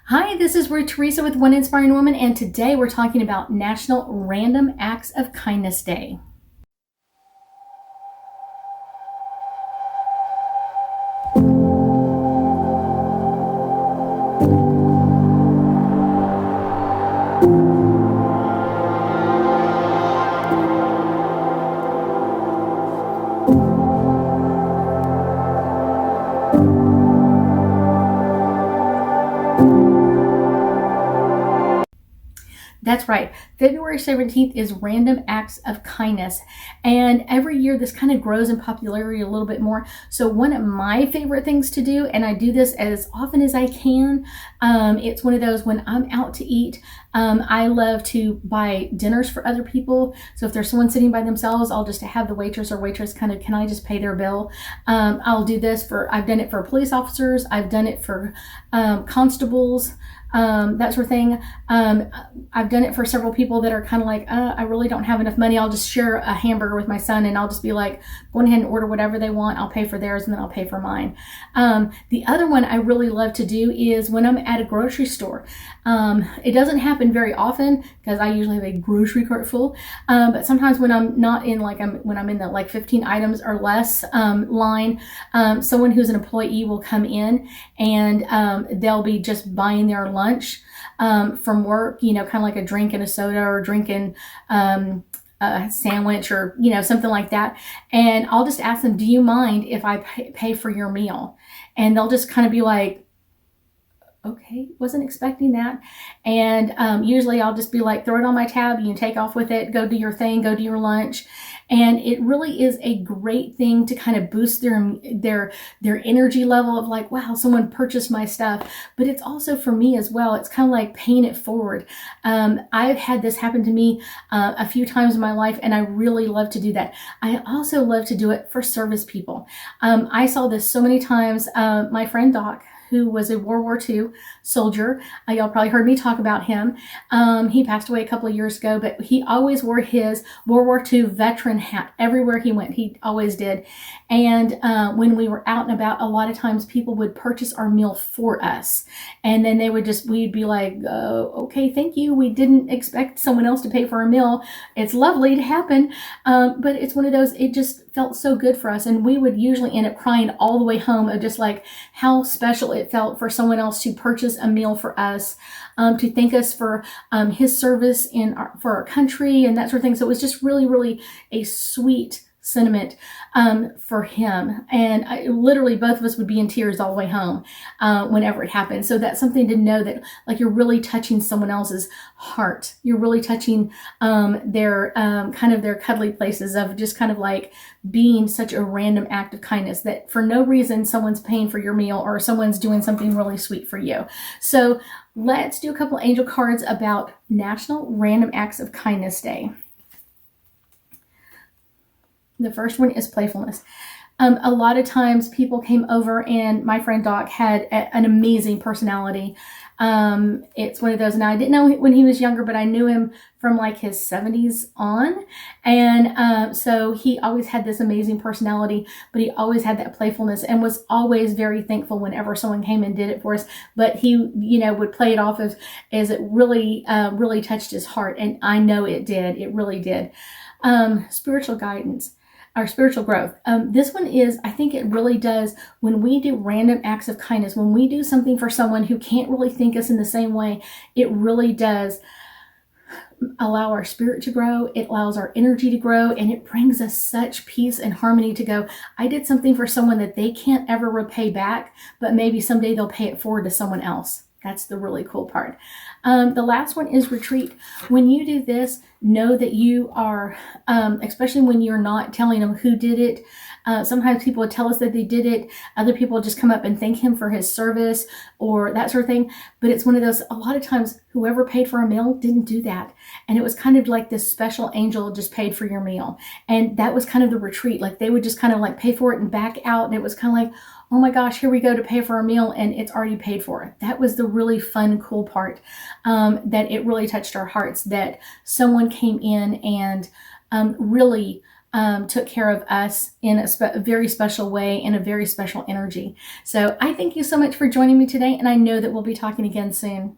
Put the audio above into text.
Hi, this is Ruth Theresa with One Inspiring Woman, and today we're talking about National Random Acts of Kindness Day. That's right. February 17th is Random Acts of Kindness. And every year this kind of grows in popularity a little bit more. So one of my favorite things to do, and I do this as often as I can, it's one of those when I'm out to eat, I love to buy dinners for other people. So if there's someone sitting by themselves, I'll just have the waitress or waitress kind of, can I just pay their bill? I'll do this I've done it for police officers. I've done it for constables. That sort of thing. I've done it for several people that are kind of like, I really don't have enough money. I'll just share a hamburger with my son and I'll just be like, go ahead and order whatever they want. I'll pay for theirs and then I'll pay for mine. The other one I really love to do is when I'm at a grocery store. It doesn't happen very often because I usually have a grocery cart full. But sometimes when I'm not in when I'm in the 15 items or less line, someone who's an employee will come in and they'll be just buying their lunch from work, kind of like a drink and a soda or drinking a sandwich or, something like that. And I'll just ask them, do you mind if I pay for your meal? And they'll just kind of be like, okay, wasn't expecting that. And usually I'll just be like, throw it on my tab, you can take off with it, go do your thing, go do your lunch. And it really is a great thing to kind of boost their energy level of like, wow, someone purchased my stuff. But it's also for me as well. It's kind of like paying it forward. I've had this happen to me a few times in my life, and I really love to do that. I also love to do it for service people. I saw this so many times. My friend Doc, who was a World War II soldier. Y'all probably heard me talk about him. He passed away a couple of years ago, but he always wore his World War II veteran hat everywhere he went. He always did. And when we were out and about, a lot of times people would purchase our meal for us. And then we'd be like, okay, thank you. We didn't expect someone else to pay for our meal. It's lovely to happen. But it's one of those, it just felt so good for us. And we would usually end up crying all the way home of just like how special it felt for someone else to purchase a meal for us, to thank us for his service for our country and that sort of thing. So it was just really, really a sweet sentiment for him. And literally both of us would be in tears all the way home whenever it happened. So that's something to know that like you're really touching someone else's heart. You're really touching their kind of their cuddly places of just kind of like being such a random act of kindness that for no reason someone's paying for your meal or someone's doing something really sweet for you. So let's do a couple angel cards about National Random Acts of Kindness Day. The first one is playfulness. A lot of times people came over and my friend Doc had an amazing personality. It's one of those, and I didn't know when he was younger, but I knew him from like his 70s on. And so he always had this amazing personality, but he always had that playfulness and was always very thankful whenever someone came and did it for us. But he, would play it off as it really, really touched his heart. And I know it did. It really did. Spiritual guidance. Our spiritual growth. This one is, I think it really does, when we do random acts of kindness, when we do something for someone who can't really think us in the same way, it really does allow our spirit to grow. It allows our energy to grow, and it brings us such peace and harmony to go, I did something for someone that they can't ever repay back, but maybe someday they'll pay it forward to someone else. That's the really cool part. The last one is retreat. When you do this, know that you are, especially when you're not telling them who did it. Sometimes people would tell us that they did it. Other people would just come up and thank him for his service or that sort of thing. But it's one of those, a lot of times, whoever paid for a meal didn't do that. And it was kind of like this special angel just paid for your meal. And that was kind of the retreat. Like they would just kind of like pay for it and back out. And it was kind of like, oh my gosh, here we go to pay for our meal and it's already paid for. That was the really fun, cool part, that it really touched our hearts that someone came in and really took care of us in a very special way, in a very special energy. So I thank you so much for joining me today, and I know that we'll be talking again soon.